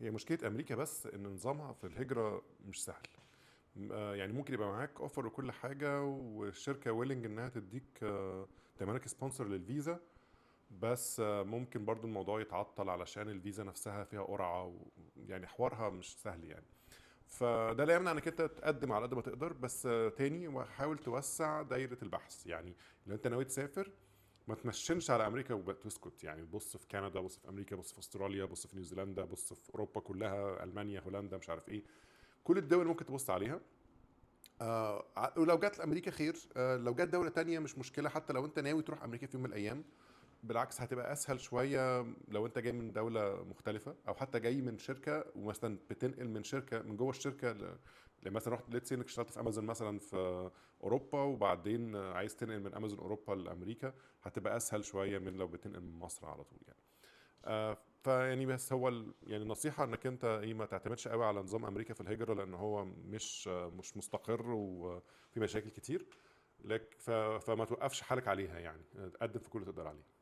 هي مشكله امريكا بس ان نظامها في الهجره مش سهل. يعني ممكن يبقى معاك اوفر وكل حاجه، والشركه ويلنج انها تديك تعملك سبونسر للفيزا. بس ممكن برضو الموضوع يتعطل علشان الفيزا نفسها فيها قرعه يعني حوارها مش سهل يعني. فده لا يمنع انك انت تقدم على قد ما تقدر، بس تاني وحاول توسع دايره البحث. يعني لو انت ناوي تسافر ما تنشنش على امريكا وتسكت. يعني بص في كندا، بص في امريكا، بص في استراليا، بص في نيوزيلندا، بص في اوروبا كلها، المانيا، هولندا، مش عارف ايه. كل الدول ممكن تبص عليها. ولو جت لامريكا خير، لو جت دوله تانية مش مشكله، حتى لو انت ناوي تروح امريكا في يوم من الايام. بالعكس هتبقى اسهل شويه لو انت جاي من دوله مختلفه، او حتى جاي من شركه ومثلا بتنقل من شركه من جوه الشركه مثلا رحت ليتس انك اشتغلت في امازون مثلا في اوروبا، وبعدين عايز تنقل من امازون اوروبا لامريكا. هتبقى اسهل شويه من لو بتنقل من مصر على طول يعني. فيعني بس هو يعني النصيحه انك انت ايه ما تعتمدش قوي على نظام امريكا في الهجره، لان هو مش مستقر وفي مشاكل كتير. فما توقفش حالك عليها، يعني قدم في كل اللي تقدر عليه.